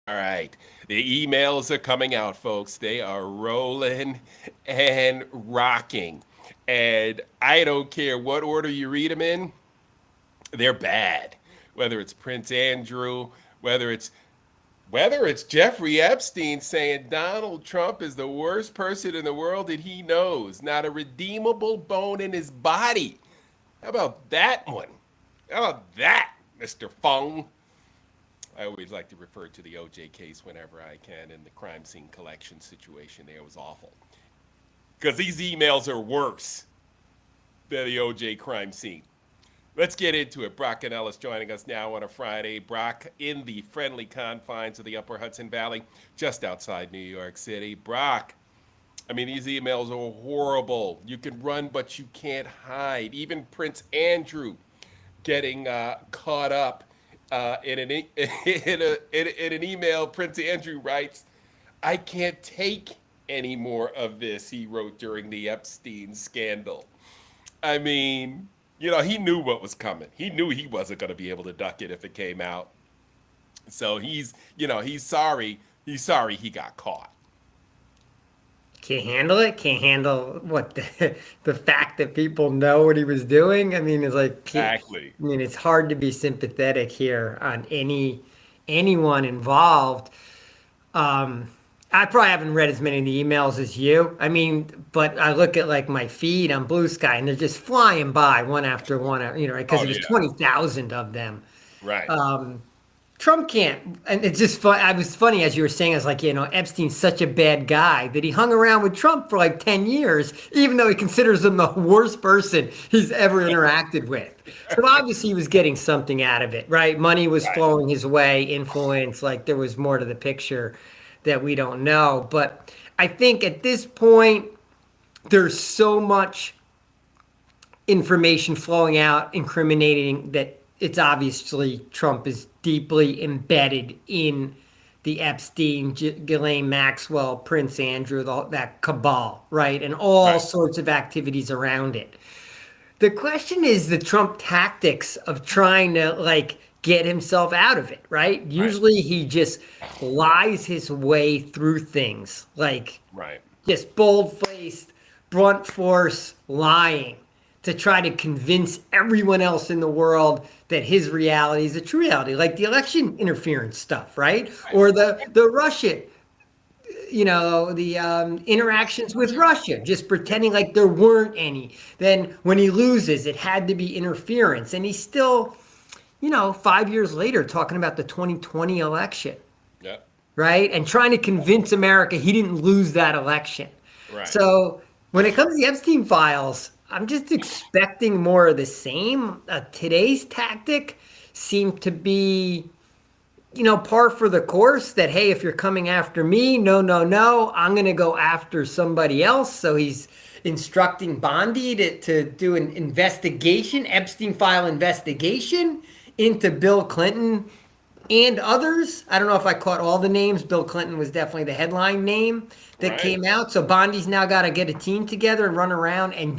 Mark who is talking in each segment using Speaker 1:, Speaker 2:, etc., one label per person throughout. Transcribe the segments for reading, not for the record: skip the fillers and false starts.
Speaker 1: All right. The emails are coming out, folks. They are rolling and rocking. And I don't care what order you read them in, they're bad. Whether it's Prince Andrew, whether it's whether it's Jeffrey Epstein saying Donald Trump is the worst person in the world that he knows, not a redeemable bone in his body. How about that one? How about that, Mr. Fung? I always like to refer to the OJ case whenever I can in the crime scene collection situation there. It was awful. Because these emails are worse than the OJ crime scene. Let's get into it. Brock and Ellis joining us now on a Friday. Brock in the friendly confines of the Upper Hudson Valley, just outside New York City. Brock, I mean, these emails are horrible. You can run, but you can't hide. Even Prince Andrew getting caught up in an email. Prince Andrew writes, "I can't take any more of this," he wrote during the Epstein scandal. I mean, he knew what was coming. He knew he wasn't going to be able to duck it if it came out. So he's sorry. He's sorry he got caught.
Speaker 2: Can't handle it. Can't handle what the fact that people know what he was doing. I mean, it's like
Speaker 1: Exactly.
Speaker 2: it's hard to be sympathetic here on anyone involved. I probably haven't read as many of the emails as you. I mean, but I look at like my feed on Blue Sky, and they're just flying by one after one. Right? Because
Speaker 1: Oh
Speaker 2: there's
Speaker 1: yeah.
Speaker 2: 20,000 of them.
Speaker 1: Right.
Speaker 2: Trump can't, and it's just fun. I was funny as you were saying. I was like, Epstein's such a bad guy that he hung around with Trump for like 10 years, even though he considers him the worst person he's ever interacted with. So obviously he was getting something out of it, right? Money was
Speaker 1: Right.
Speaker 2: flowing his way, influence, like there was more to the picture that we don't know. But I think at this point, there's so much information flowing out incriminating that it's obviously Trump is deeply embedded in the Epstein, Ghislaine Maxwell, Prince Andrew, that cabal, right? And all
Speaker 1: Right.
Speaker 2: sorts of activities around it. The question is the Trump tactics of trying to like get himself out of it, right?
Speaker 1: Right.
Speaker 2: Usually he just lies his way through things, like
Speaker 1: Right.
Speaker 2: just bold faced, blunt force lying to try to convince everyone else in the world that his reality is a true reality, like the election interference stuff, right?
Speaker 1: Right.
Speaker 2: Or the Russia, the interactions with Russia, just pretending like there weren't any. Then when he loses, it had to be interference, and he's still, 5 years later talking about the 2020 election,
Speaker 1: Yep.
Speaker 2: right? And trying to convince America he didn't lose that election.
Speaker 1: Right.
Speaker 2: So when it comes to the Epstein files, I'm just expecting more of the same. Today's tactic seemed to be, par for the course that, hey, if you're coming after me, no, no, no, I'm going to go after somebody else. So he's instructing Bondi to do an investigation, Epstein file investigation into Bill Clinton and others. I don't know if I caught all the names. Bill Clinton was definitely the headline name that
Speaker 1: Right.
Speaker 2: came out. So Bondi's now got to get a team together and run around and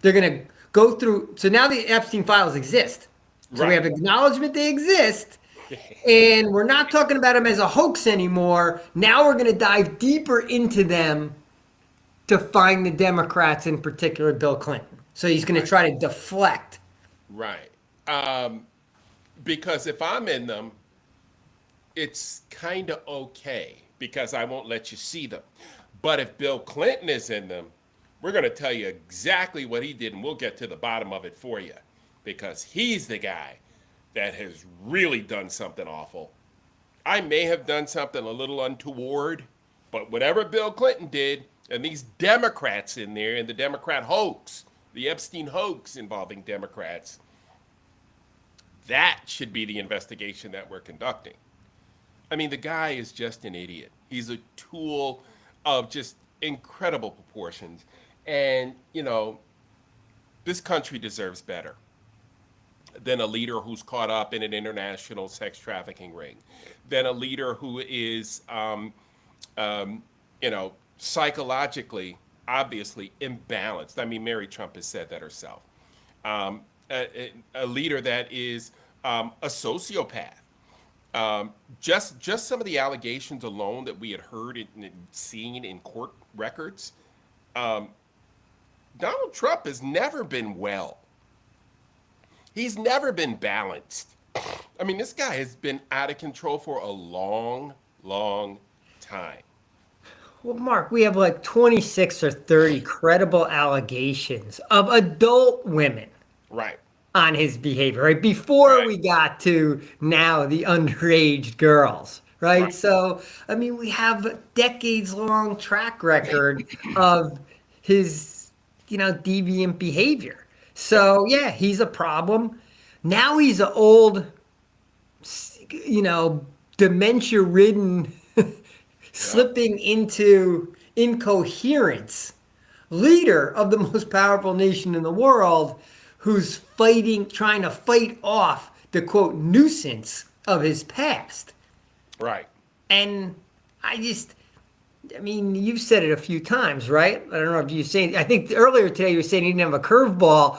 Speaker 2: they're going to go through. So now the Epstein files exist. So we
Speaker 1: Right.
Speaker 2: have acknowledgement they exist. And we're not talking about them as a hoax anymore. Now we're going to dive deeper into them to find the Democrats, in particular Bill Clinton. So he's going to
Speaker 1: Right.
Speaker 2: try to deflect.
Speaker 1: Right. Um, because if I'm in them, it's kind of okay because I won't let you see them. But if Bill Clinton is in them, we're going to tell you exactly what he did and we'll get to the bottom of it for you because he's the guy that has really done something awful. I may have done something a little untoward, but whatever Bill Clinton did, and these Democrats in there, and the Democrat hoax, the Epstein hoax involving Democrats, that should be the investigation that we're conducting. I mean, the guy is just an idiot. He's a tool of just incredible proportions. And, this country deserves better than a leader who's caught up in an international sex trafficking ring, than a leader who is, psychologically, obviously imbalanced. I mean, Mary Trump has said that herself. Um, a leader that is a sociopath. Just some of the allegations alone that we had heard and seen in court records. Um, Donald Trump has never been well. He's never been balanced. I mean, this guy has been out of control for a long, long time.
Speaker 2: Well, Mark, we have like 26 or 30 credible allegations of adult women
Speaker 1: Right,
Speaker 2: on his behavior, right? Before
Speaker 1: right,
Speaker 2: we got to now the underage girls, right?
Speaker 1: right.
Speaker 2: So, I mean, we have a decades long track record of his, deviant behavior.
Speaker 1: Yep,
Speaker 2: So, yeah, he's a problem. Now he's an old, dementia ridden,
Speaker 1: yep,
Speaker 2: slipping into incoherence leader of the most powerful nation in the world who's trying to fight off the quote nuisance of his past.
Speaker 1: right.
Speaker 2: And I mean, you've said it a few times, right? I don't know if you saying, I think earlier today you were saying he didn't have a curveball.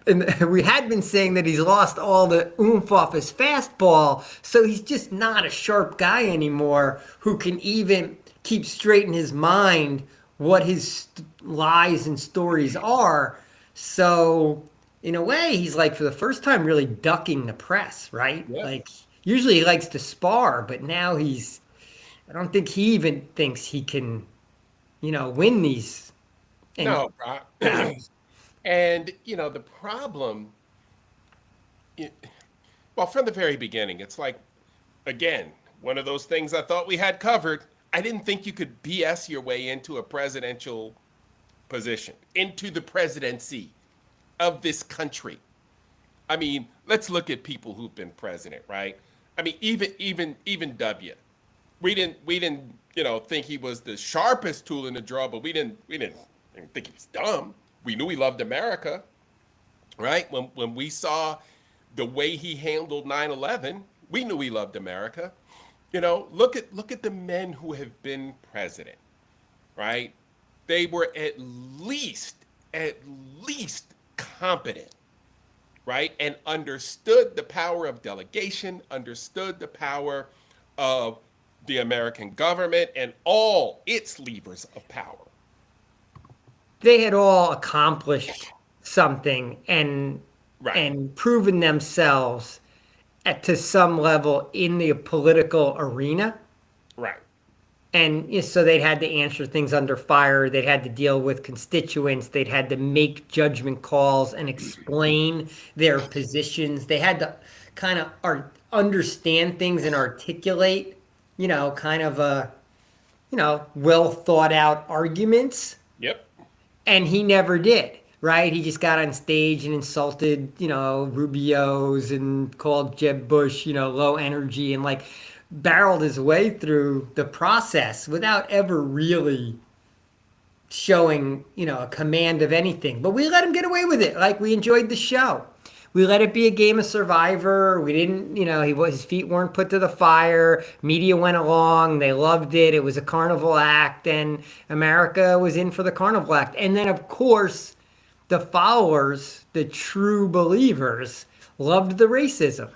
Speaker 2: And we had been saying that he's lost all the oomph off his fastball. So he's just not a sharp guy anymore who can even keep straight in his mind what his lies and stories are. So, in a way, he's like, for the first time, really ducking the press, right?
Speaker 1: Yep.
Speaker 2: Like, usually he likes to spar, but now I don't think he even thinks he can, win these and
Speaker 1: No,
Speaker 2: battles.
Speaker 1: and the problem, i- well, from the very beginning, it's like, again, one of those things I thought we had covered. I didn't think you could BS your way into a presidential position, into the presidency of this country. I mean, let's look at people who've been president, right? I mean, even W. We didn't think he was the sharpest tool in the drawer, but we didn't think he was dumb. We knew he loved America, right? When we saw the way he handled 9/11, we knew he loved America. Look at the men who have been president, right? They were at least competent, right? And understood the power of delegation, understood the power of the American government and all its levers of power.
Speaker 2: They had all accomplished something and
Speaker 1: Right,
Speaker 2: proven themselves to some level in the political arena.
Speaker 1: right,
Speaker 2: And so they'd had to answer things under fire. They'd had to deal with constituents. They'd had to make judgment calls and explain their positions. They had to kind of understand things and articulate, kind of well thought out arguments.
Speaker 1: yep,
Speaker 2: And he never did, right? He just got on stage and insulted, Rubio's and called Jeb Bush, low energy and like barreled his way through the process without ever really showing, a command of anything. But we let him get away with it. Like we enjoyed the show. We let it be a game of Survivor. We didn't, his feet weren't put to the fire. Media went along. They loved it. It was a carnival act, and America was in for the carnival act. And then, of course, the followers, the true believers, loved the racism.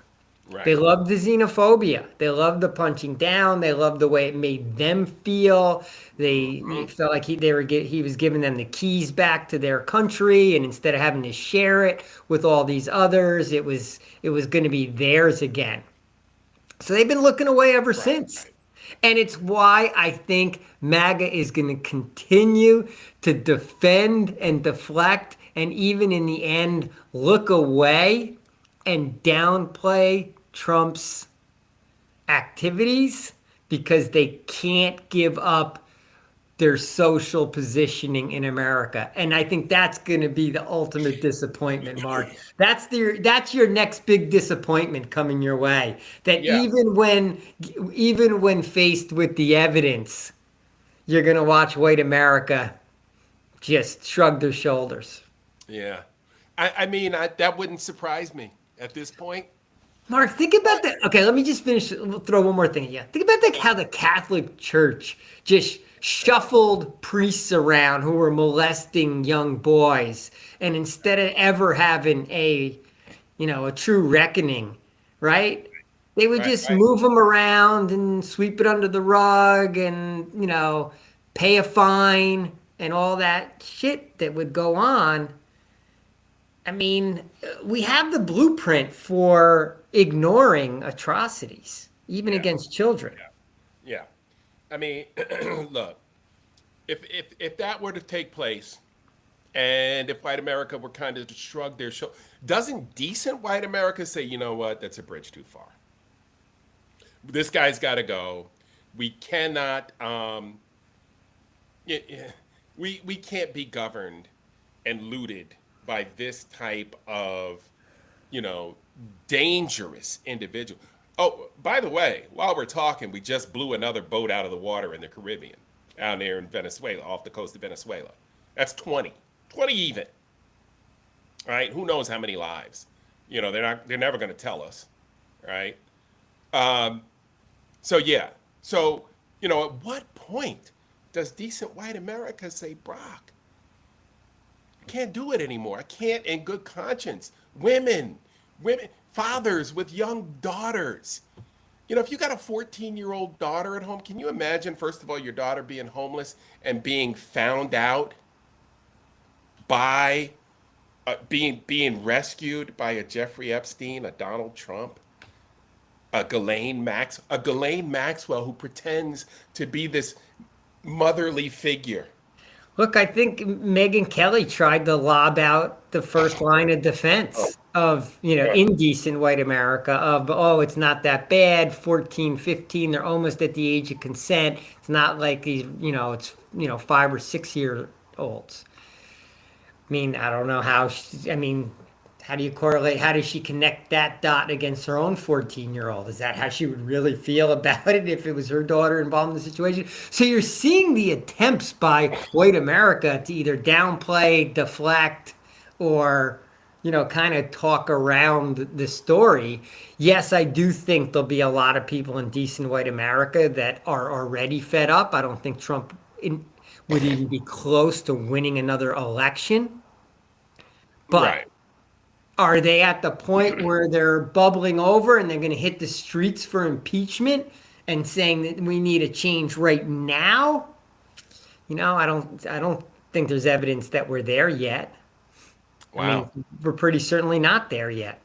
Speaker 2: They
Speaker 1: right,
Speaker 2: loved the xenophobia. They loved the punching down. They loved the way it made them feel. They felt like he was giving them the keys back to their country, and instead of having to share it with all these others, it was going to be theirs again. So they've been looking away ever
Speaker 1: right,
Speaker 2: since. And it's why I think MAGA is going to continue to defend and deflect and even in the end look away and downplay Trump's activities because they can't give up their social positioning in America. And I think that's going to be the ultimate disappointment, Mark. That's your next big disappointment coming your way. That
Speaker 1: yeah,
Speaker 2: even when faced with the evidence, you're going to watch white America just shrug their shoulders.
Speaker 1: yeah. I mean, that wouldn't surprise me at this point.
Speaker 2: Mark, think about that. Okay, let me just finish. We'll throw one more thing at you. Think about how the Catholic Church just shuffled priests around who were molesting young boys, and instead of ever having a true reckoning, right? They would
Speaker 1: Right,
Speaker 2: just
Speaker 1: right.
Speaker 2: move them around and sweep it under the rug and, pay a fine and all that shit that would go on. I mean, we have the blueprint for ignoring atrocities, even
Speaker 1: Yeah,
Speaker 2: against children.
Speaker 1: yeah. I mean, look, if that were to take place, and if white America were kind of to shrug their shoulder, doesn't decent white America say, you know what, that's a bridge too far. This guy's got to go. We cannot. Yeah, yeah. We can't be governed and looted by this type of, you know, dangerous individual. Oh, by the way, while we're talking, we just blew another boat out of the water in the Caribbean, out there in Venezuela, off the coast of Venezuela. That's 20, 20 even. Right? Who knows how many lives? You know, they're never going to tell us, right? Um, so yeah. So, at what point does decent white America say, Brock, I can't do it anymore. I can't in good conscience. Women, fathers with young daughters. If you got a 14-year-old daughter at home, can you imagine, first of all, your daughter being homeless and being found out by being rescued by a Jeffrey Epstein, a Donald Trump, a Ghislaine Maxwell who pretends to be this motherly figure.
Speaker 2: Look, I think Megyn Kelly tried to lob out the first line of
Speaker 1: Oh,
Speaker 2: defense of,
Speaker 1: yeah.
Speaker 2: indecent white America of, oh, it's not that bad, 14, 15, they're almost at the age of consent. It's not like these, it's, 5 or 6 year olds. I mean, I don't know how do you correlate? How does she connect that dot against her own 14-year-old? Is that how she would really feel about it if it was her daughter involved in the situation? So you're seeing the attempts by white America to either downplay, deflect, or, kind of talk around the story. Yes, I do think there'll be a lot of people in decent white America that are already fed up. I don't think Trump would even be close to winning another election. But
Speaker 1: Right.
Speaker 2: are they at the point where they're bubbling over and they're going to hit the streets for impeachment and saying that we need a change right now? I don't think there's evidence that we're there yet. I mean,
Speaker 1: Wow.
Speaker 2: we're pretty certainly not there yet.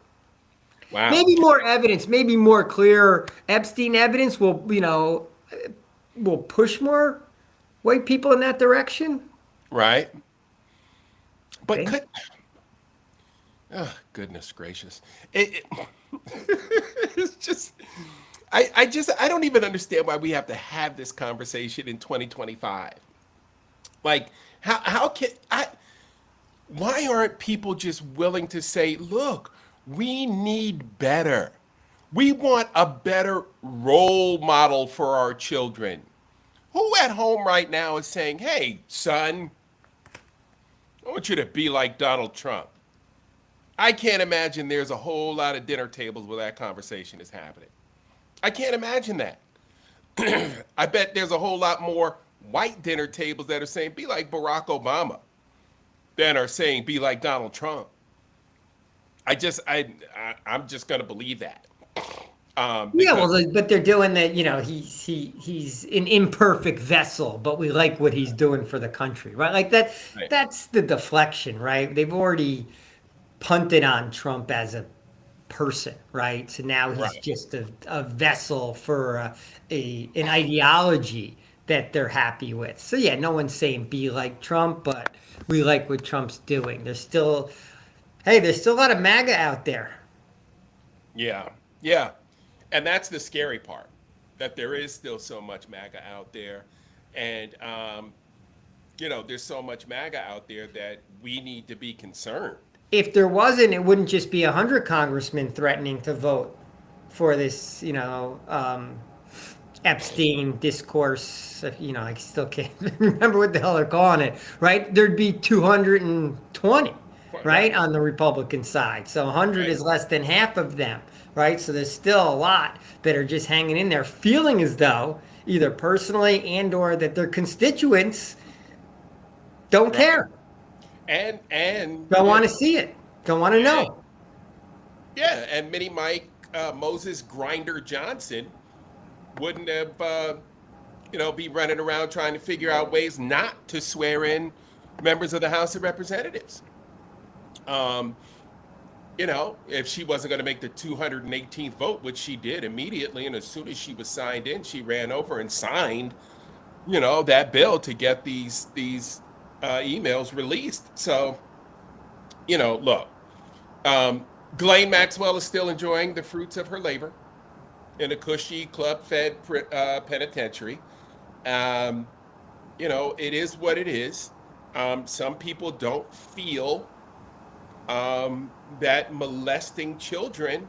Speaker 1: Wow.
Speaker 2: Maybe more evidence, maybe more clear Epstein evidence will push more white people in that direction.
Speaker 1: Right. But
Speaker 2: Okay.
Speaker 1: oh, goodness gracious. It's just, I don't even understand why we have to have this conversation in 2025. Like, why aren't people just willing to say, look, we need better. We want a better role model for our children. Who at home right now is saying, hey, son, I want you to be like Donald Trump? I can't imagine there's a whole lot of dinner tables where that conversation is happening. I can't imagine that. I bet there's a whole lot more white dinner tables that are saying, be like Barack Obama, than are saying, be like Donald Trump. I'm just going to believe that.
Speaker 2: Yeah,
Speaker 1: Because,
Speaker 2: well, but they're doing that. He's an imperfect vessel, but we like what he's doing for the country, right? Like that.
Speaker 1: right,
Speaker 2: That's the deflection, right? They've already punted on Trump as a person, right? So now he's
Speaker 1: right,
Speaker 2: just a vessel for an ideology that they're happy with. So yeah, no one's saying be like Trump, but we like what Trump's doing. There's still a lot of MAGA out there.
Speaker 1: yeah, yeah. And that's the scary part, that there is still so much MAGA out there. And, there's so much MAGA out there that we need to be concerned.
Speaker 2: If there wasn't, it wouldn't just be 100 congressmen threatening to vote for this, Epstein discourse. I still can't remember what the hell they're calling it, right? There'd be 220, right,
Speaker 1: Right,
Speaker 2: on the Republican side. So 100
Speaker 1: right,
Speaker 2: is less than half of them, right? So there's still a lot that are just hanging in there, feeling as though either personally and or that their constituents don't
Speaker 1: right.
Speaker 2: care,
Speaker 1: And
Speaker 2: don't want to see it, don't want to
Speaker 1: yeah,
Speaker 2: know.
Speaker 1: yeah, and many might Moses Grinder Johnson wouldn't have, be running around trying to figure out ways not to swear in members of the House of Representatives. Um, if she wasn't going to make the 218th vote, which she did immediately, and as soon as she was signed in, she ran over and signed, that bill to get these emails released. So, look, Ghislaine Maxwell is still enjoying the fruits of her labor in a cushy club-fed penitentiary. It is what it is. Some people don't feel that molesting children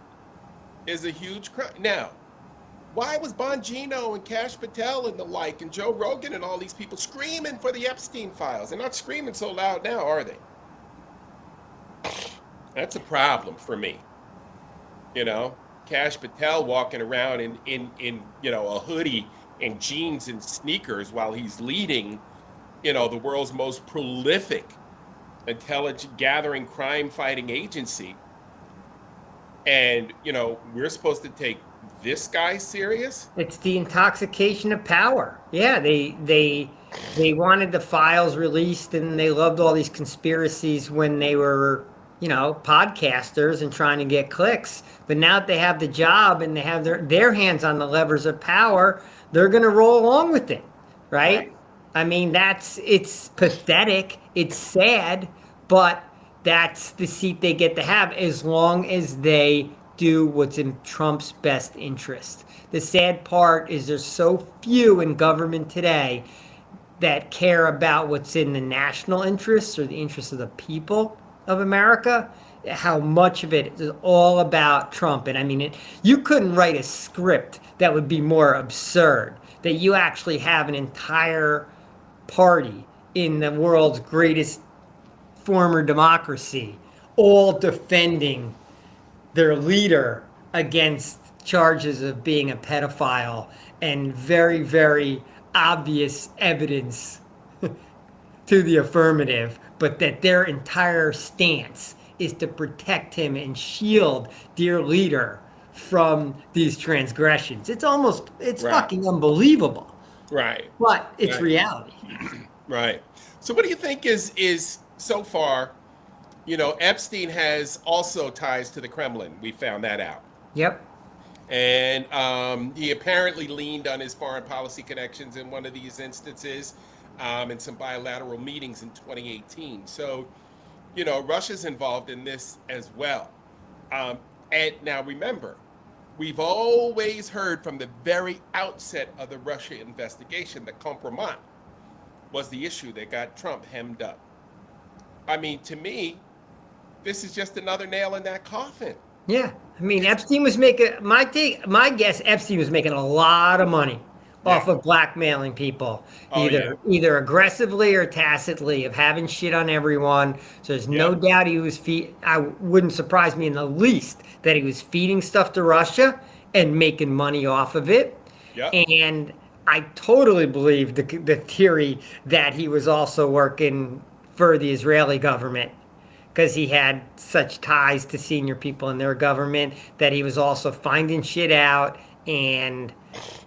Speaker 1: is a huge crime. Now, why was Bongino and Kash Patel and the like and Joe Rogan and all these people screaming for the Epstein files? They're not screaming so loud now, are they? That's a problem for me. Kash Patel walking around in a hoodie and jeans and sneakers while he's leading, the world's most prolific intelligence gathering crime fighting agency. And, we're supposed to take this guy serious?
Speaker 2: It's the intoxication of power. Yeah, they wanted the files released, and they loved all these conspiracies when they were, podcasters and trying to get clicks. But now that they have the job and they have their hands on the levers of power, they're going to roll along with it, right? I mean, it's pathetic. It's sad, but that's the seat they get to have as long as they do what's in Trump's best interest. The sad part is there's so few in government today that care about what's in the national interests or the interests of the people of America. How much of it is all about Trump. And I mean, you couldn't write a script that would be more absurd, that you actually have an entire party in the world's greatest former democracy all defending their leader against charges of being a pedophile and very, very obvious evidence to the affirmative, but that their entire stance is to protect him and shield their leader from these transgressions. It's right. Fucking unbelievable.
Speaker 1: Right.
Speaker 2: But it's right. Reality.
Speaker 1: Right. So what do you think is so far, Epstein has also ties to the Kremlin. We found that out.
Speaker 2: Yep.
Speaker 1: And he apparently leaned on his foreign policy connections in one of these instances, in some bilateral meetings in 2018. So, Russia's involved in this as well. And now remember, we've always heard from the very outset of the Russia investigation that compromise was the issue that got Trump hemmed up. I mean, to me, this is just another nail in that coffin.
Speaker 2: Yeah. I mean, Epstein was making, my guess, Epstein was making a lot of money off of blackmailing people, either aggressively or tacitly, of having shit on everyone. So there's no doubt he was I wouldn't surprise me in the least that he was feeding stuff to Russia and making money off of it. Yep. And I totally believe the theory that he was also working for the Israeli government, because he had such ties to senior people in their government, that he was also finding shit out and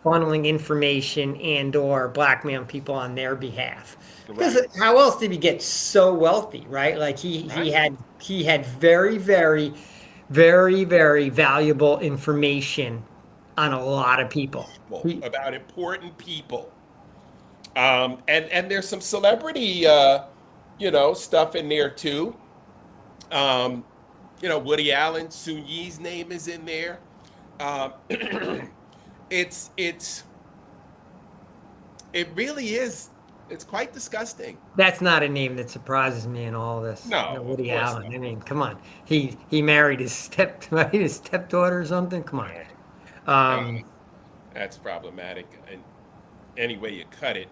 Speaker 2: funneling information and or blackmailing people on their behalf. Because how else did he get so wealthy, right? Like he had very, very, very, very valuable information on a lot of people.
Speaker 1: About important people. And there's some celebrity stuff in there too. Woody Allen, Sun Yi's name is in there. It really is. It's quite disgusting.
Speaker 2: That's not a name that surprises me in all this.
Speaker 1: No,
Speaker 2: Woody Allen. Not. I mean, come on. He married his stepdaughter or something. Come on.
Speaker 1: That's problematic. And any way you cut it,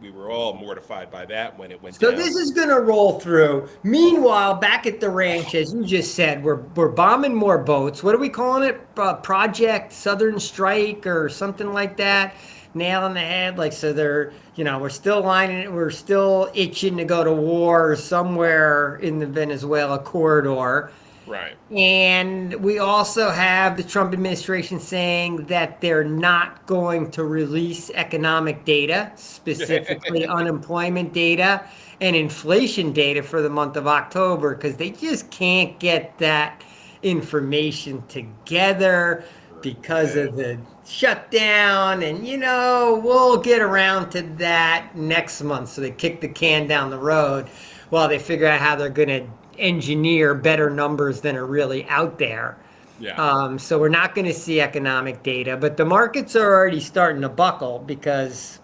Speaker 1: we were all mortified by that when it went down.
Speaker 2: So this is going to roll through. Meanwhile, back at the ranch, as you just said, we're bombing more boats. What are we calling it? Project Southern Strike or something like that? Nail on the head. Like, so they're, we're still itching to go to war somewhere in the Venezuela corridor.
Speaker 1: Right.
Speaker 2: And we also have the Trump administration saying that they're not going to release economic data, specifically unemployment data and inflation data for the month of October, because they just can't get that information together because of the shutdown. And, we'll get around to that next month. So they kick the can down the road while they figure out how they're going to engineer better numbers than are really out there.
Speaker 1: Yeah.
Speaker 2: So we're not going to see economic data, but the markets are already starting to buckle because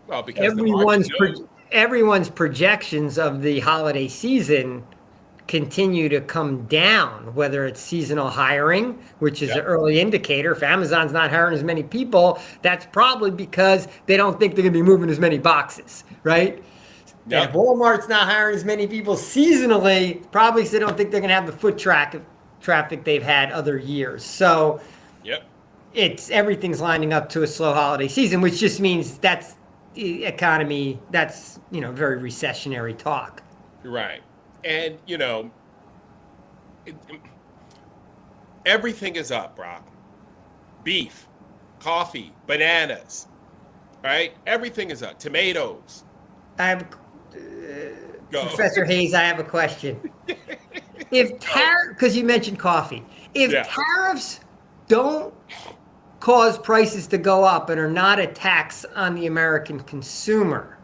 Speaker 1: because the market knows.
Speaker 2: everyone's projections of the holiday season continue to come down, whether it's seasonal hiring, which is an early indicator. If Amazon's not hiring as many people, that's probably because they don't think they're going to be moving as many boxes, right?
Speaker 1: Yep.
Speaker 2: And if Walmart's not hiring as many people seasonally, probably because they don't think they're going to have the foot traffic they've had other years. So everything's lining up to a slow holiday season, which just means that's the economy. That's, very recessionary talk.
Speaker 1: Right. And, everything is up, Brock. Beef, coffee, bananas, right? Everything is up. Tomatoes.
Speaker 2: Professor Hayes, I have a question. Because you mentioned coffee, if tariffs don't cause prices to go up and are not a tax on the American consumer,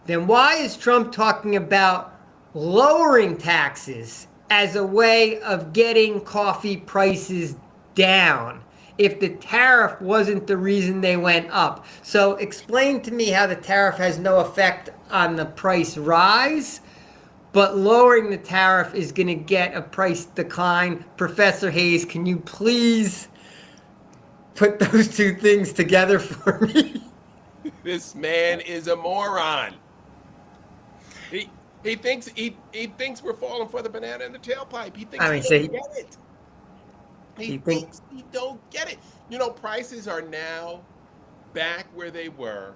Speaker 2: then why is Trump talking about lowering taxes as a way of getting coffee prices down if the tariff wasn't the reason they went up? So explain to me how the tariff has no effect on the price rise, but lowering the tariff is going to get a price decline. Professor Hayes, can you please put those two things together for me?
Speaker 1: This man is a moron. He thinks we're falling for the banana in the tailpipe. He thinks he don't get it. He thinks he don't get it. Prices are now back where they were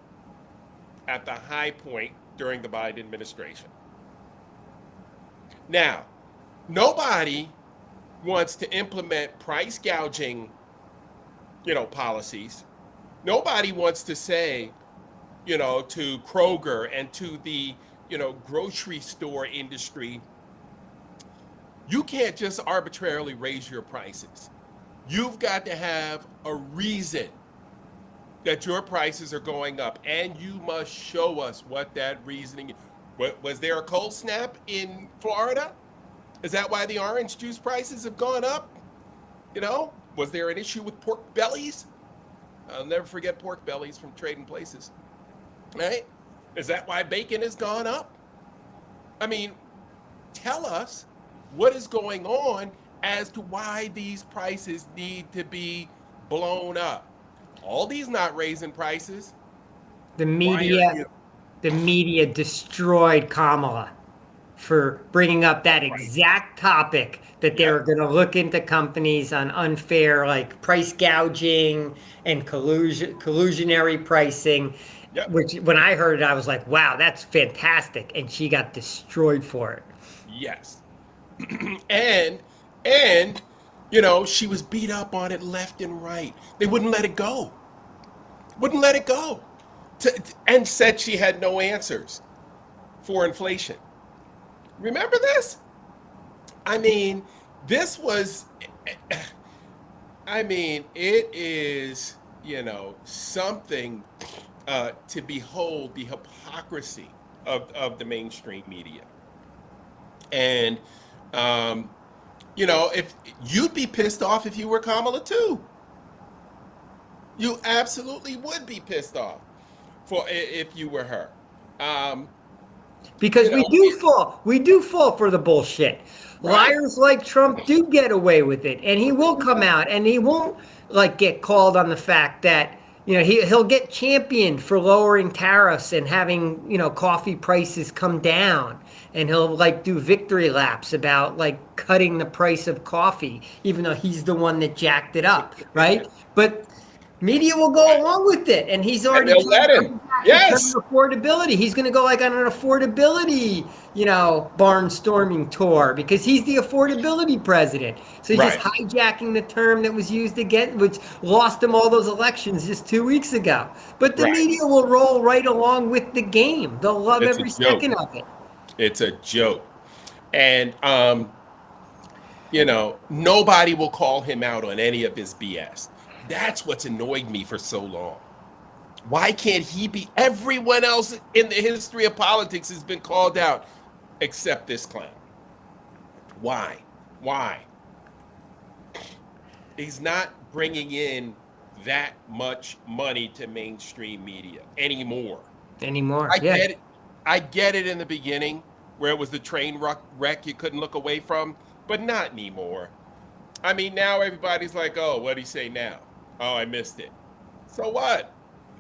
Speaker 1: at the high point during the Biden administration. Now, nobody wants to implement price gouging, policies. Nobody wants to say, to Kroger and to the, grocery store industry, you can't just arbitrarily raise your prices. You've got to have a reason that your prices are going up, and you must show us what that reasoning is. Was there a cold snap in Florida? Is that why the orange juice prices have gone up? Was there an issue with pork bellies? I'll never forget pork bellies from Trading Places, right? Is that why bacon has gone up? I mean, tell us what is going on as to why these prices need to be blown up. Aldi's not raising prices.
Speaker 2: The media destroyed Kamala for bringing up that exact topic, that they were going to look into companies on unfair, like price gouging and collusionary pricing. Which, when I heard it, I was like, wow, that's fantastic. And she got destroyed for it.
Speaker 1: Yes. and she was beat up on it left and right. They wouldn't let it go. And said she had no answers for inflation. Remember this? I mean, it is, something to behold the hypocrisy of the mainstream media. And, if you'd be pissed off if you were Kamala too. You absolutely would be pissed off if you were her.
Speaker 2: Because we do fall for the bullshit. Right. Liars like Trump do get away with it, and he will come out and he won't get called on the fact that he'll get championed for lowering tariffs and having coffee prices come down, and he'll do victory laps about cutting the price of coffee, even though he's the one that jacked it up, right? But media will go along with it, and he's already.
Speaker 1: And they'll let him.
Speaker 2: the term
Speaker 1: Yes.
Speaker 2: affordability. He's going to go like on an affordability, barnstorming tour because he's the affordability president. So he's just
Speaker 1: Right.
Speaker 2: hijacking the term that was used again, which lost him all those elections just 2 weeks ago. But the
Speaker 1: Right.
Speaker 2: media will roll right along with the game. They'll love
Speaker 1: It's a
Speaker 2: every
Speaker 1: joke.
Speaker 2: second of it.
Speaker 1: It's a joke. And nobody will call him out on any of his BS. That's what's annoyed me for so long. Why can't he be? Everyone else in the history of politics has been called out except this clown. Why? Why? He's not bringing in that much money to mainstream media anymore.
Speaker 2: Anymore.
Speaker 1: I
Speaker 2: Yeah.
Speaker 1: get it. I get it in the beginning where it was the train wreck you couldn't look away from, but not anymore. I mean, now everybody's like, oh, what do you say now? Oh, I missed it. So what?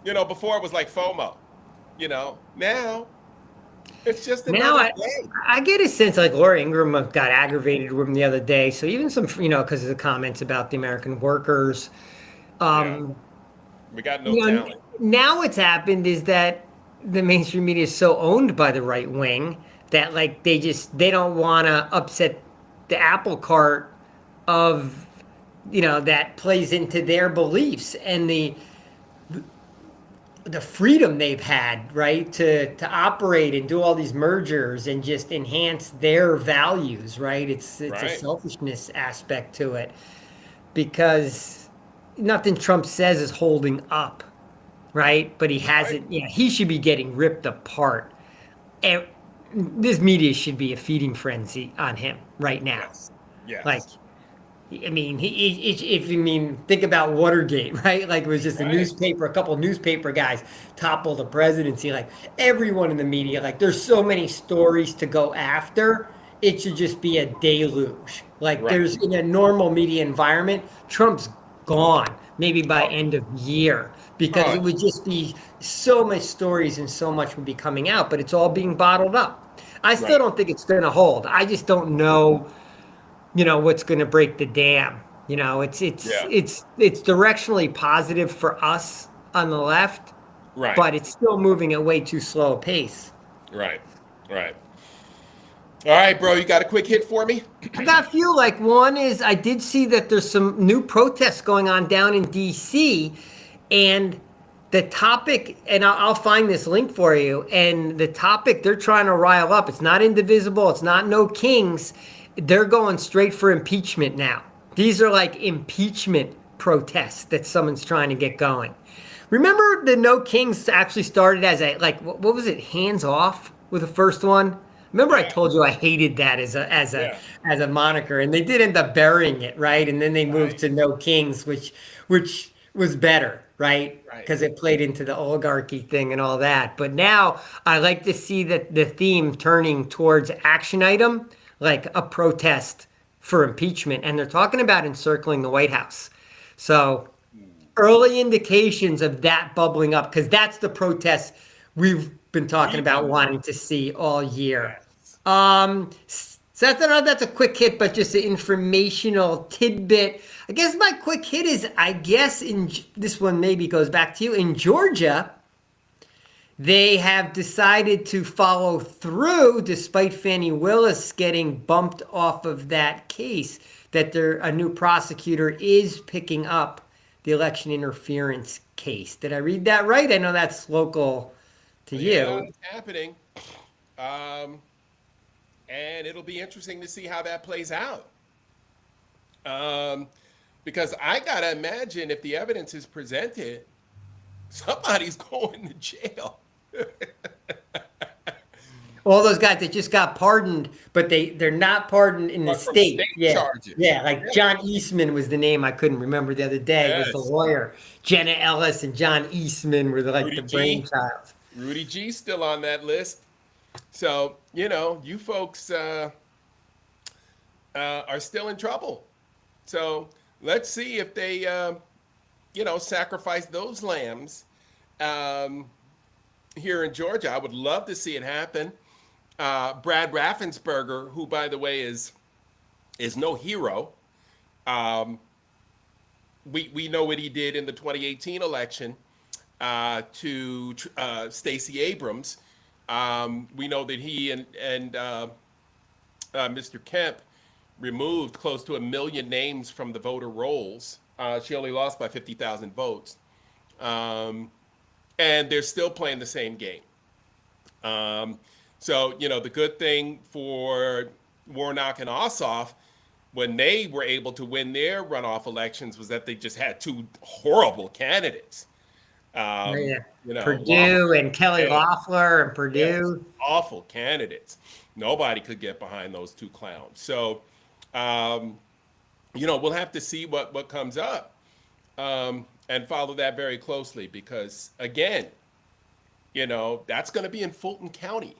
Speaker 1: Before it was like FOMO. Now it's just
Speaker 2: Now
Speaker 1: another day.
Speaker 2: I get a sense like Laura Ingraham got aggravated with him the other day. So even some, because of the comments about the American workers.
Speaker 1: Yeah,
Speaker 2: Um,
Speaker 1: we got no talent.
Speaker 2: Now what's happened is that the mainstream media is so owned by the right wing that like they don't want to upset the apple cart of that plays into their beliefs and the freedom they've had, right, to operate and do all these mergers and just enhance their values, right? It's a
Speaker 1: Right,
Speaker 2: selfishness aspect to it because nothing Trump says is holding up, right? But he
Speaker 1: right.
Speaker 2: hasn't. He should be getting ripped apart. And this media should be a feeding frenzy on him right now.
Speaker 1: Yes,
Speaker 2: Like,
Speaker 1: yes.
Speaker 2: I mean, if you mean, think about Watergate, right? Like, it was just
Speaker 1: Right,
Speaker 2: a couple newspaper guys toppled the presidency. Like, everyone in the media, like, there's so many stories to go after. It should just be a deluge. Like,
Speaker 1: right.
Speaker 2: there's in a normal media environment, Trump's gone maybe by
Speaker 1: Oh,
Speaker 2: end of year because
Speaker 1: oh,
Speaker 2: it would just be so much stories and so much would be coming out, but it's all being bottled up. I still
Speaker 1: right.
Speaker 2: don't think it's going to hold. I just don't know what's going to break the dam.
Speaker 1: Yeah,
Speaker 2: It's directionally positive for us on the left,
Speaker 1: right,
Speaker 2: but it's still moving at way too slow a pace.
Speaker 1: right, right. All right, bro, you got a quick hit for me?
Speaker 2: I got a few. Like, one is I did see that there's some new protests going on down in DC, and the topic, and I'll find this link for you. And the topic they're trying to rile up. It's not indivisible. It's not no kings. They're going straight for impeachment now. These are like impeachment protests that someone's trying to get going. Remember the No Kings actually started as a like what was it? Hands off with the first one. Remember I
Speaker 1: Yeah,
Speaker 2: told you I hated that
Speaker 1: yeah,
Speaker 2: as a moniker, and they did end up burying it, right? And then they moved
Speaker 1: right,
Speaker 2: to No Kings, which was better, right?
Speaker 1: right,
Speaker 2: Because it played into the oligarchy thing and all that. But now I like to see that the theme turning towards action item, like a protest for impeachment, and they're talking about encircling the White House. So early indications of that bubbling up because that's the protest we've been talking
Speaker 1: we
Speaker 2: about
Speaker 1: want.
Speaker 2: wanting to see all year.
Speaker 1: Yes.
Speaker 2: So that's a quick hit, but just an informational tidbit. I guess my quick hit is, I guess this one maybe goes back to you. In Georgia, they have decided to follow through despite Fannie Willis getting bumped off of that case, that a new prosecutor is picking up the election interference case. Did I read that right? I know that's local to
Speaker 1: Yeah,
Speaker 2: you.
Speaker 1: it's happening. Um, and it'll be interesting to see how that plays out. Um, because I gotta imagine if the evidence is presented, somebody's going to jail.
Speaker 2: All those guys that just got pardoned, but they're not pardoned in the
Speaker 1: But from
Speaker 2: state.
Speaker 1: state
Speaker 2: Yeah.
Speaker 1: charges.
Speaker 2: Yeah, like John Eastman was the name I couldn't remember the other day, was the
Speaker 1: Yes.
Speaker 2: lawyer. Jenna Ellis and John Eastman were like
Speaker 1: Rudy
Speaker 2: the
Speaker 1: G.
Speaker 2: brainchild.
Speaker 1: Rudy G's still on that list. So, you folks are still in trouble. So let's see if they, sacrifice those lambs here in Georgia. I would love to see it happen. Brad Raffensperger, who, by the way, is no hero. Um, we know what he did in the 2018 election. to Stacey Abrams. We know that he and Mr. Kemp removed close to 1 million names from the voter rolls. She only lost by 50,000 votes. And they're still playing the same game. So, the good thing for Warnock and Ossoff, when they were able to win their runoff elections, was that they just had two horrible candidates.
Speaker 2: Yeah. Purdue and Kelly Loeffler and Purdue.
Speaker 1: Yes, awful candidates. Nobody could get behind those two clowns. So, we'll have to see what comes up and follow that very closely because, again, that's going to be in Fulton County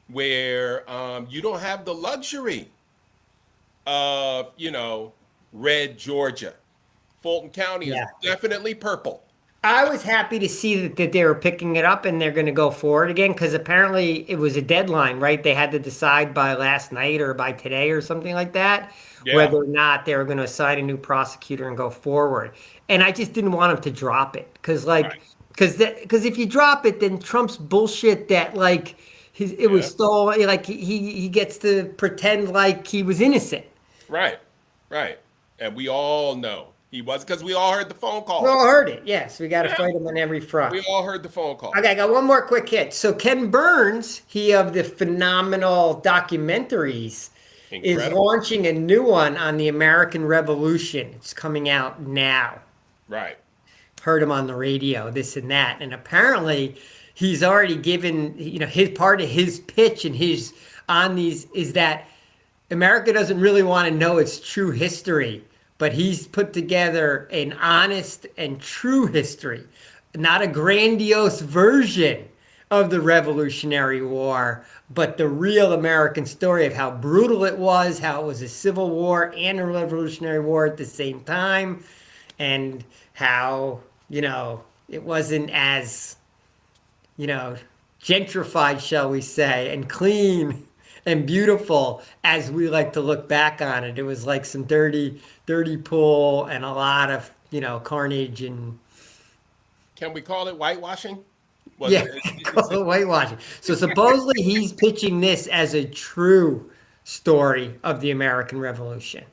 Speaker 1: where you don't have the luxury of, red Georgia. Fulton County is definitely purple.
Speaker 2: I was happy to see that they were picking it up and they're going to go forward again because apparently it was a deadline, right? They had to decide by last night or by today or something like that whether or not they were going to assign a new prosecutor and go forward. And I just didn't want them to drop it because, because if you drop it, then Trump's bullshit that it was stolen. Like he gets to pretend like he was innocent.
Speaker 1: Right. And we all know. He was because we all heard the phone call.
Speaker 2: We all heard it. Yes, we got to fight him on every front.
Speaker 1: We all heard the phone call.
Speaker 2: Okay, I got one more quick hit. So Ken Burns, he of the phenomenal documentaries, is launching a new one on the American Revolution. It's coming out now.
Speaker 1: Right.
Speaker 2: Heard him on the radio, this and that, and apparently he's already given his part of his pitch and his on these is that America doesn't really want to know its true history. But he's put together an honest and true history, not a grandiose version of the Revolutionary War, but the real American story of how brutal it was, how it was a civil war and a Revolutionary War at the same time, and how, it wasn't as, gentrified, shall we say, and clean and beautiful as we like to look back on it. It was like some dirty pool and a lot of, carnage and.
Speaker 1: Can we call it whitewashing?
Speaker 2: Call it whitewashing. So supposedly he's pitching this as a true story of the American Revolution.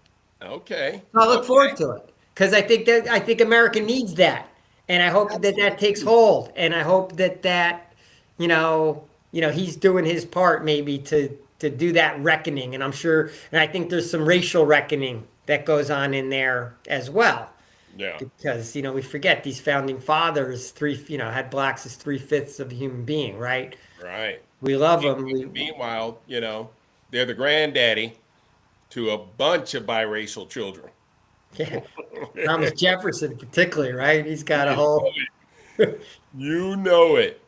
Speaker 1: Okay.
Speaker 2: So I look forward to it because I think America needs that, and I hope that takes hold, and I hope that he's doing his part maybe to do that reckoning. And I'm sure, and I think there's some racial reckoning that goes on in there as well.
Speaker 1: Yeah.
Speaker 2: Because, we forget these founding fathers, had blacks as 3/5 of a human being, right?
Speaker 1: Right.
Speaker 2: We love them.
Speaker 1: Meanwhile, they're the granddaddy to a bunch of biracial children.
Speaker 2: Yeah. Thomas Jefferson particularly, right? He's got a whole.
Speaker 1: You know it.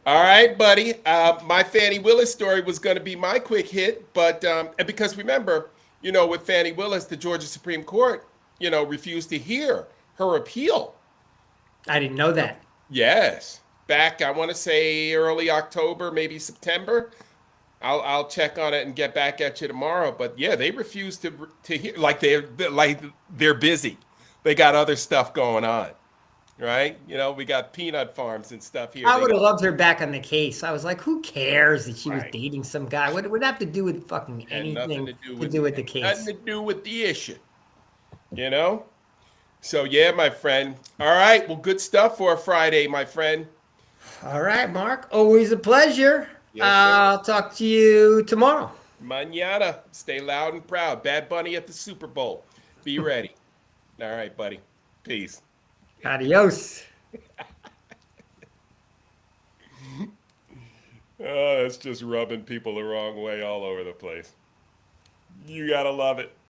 Speaker 1: All right, buddy. My Fannie Willis story was going to be my quick hit, but and because remember, with Fannie Willis, the Georgia Supreme Court, refused to hear her appeal.
Speaker 2: I didn't know that.
Speaker 1: Yes, back I want to say early October, maybe September. I'll check on it and get back at you tomorrow. But yeah, they refused to hear. They're busy. They got other stuff going on. Right? We got peanut farms and stuff here.
Speaker 2: I would have loved her back on the case. I was like, who cares that she was dating some guy? What would have to do with fucking anything to do with the case?
Speaker 1: Nothing to do with the issue. So, yeah, my friend. All right. Well, good stuff for a Friday, my friend.
Speaker 2: All right, Mark. Always a pleasure.
Speaker 1: Yes,
Speaker 2: I'll talk to you tomorrow.
Speaker 1: Mañana. Stay loud and proud. Bad Bunny at the Super Bowl. Be ready. All right, buddy. Peace.
Speaker 2: Adios.
Speaker 1: That's just rubbing people the wrong way all over the place. You gotta love it.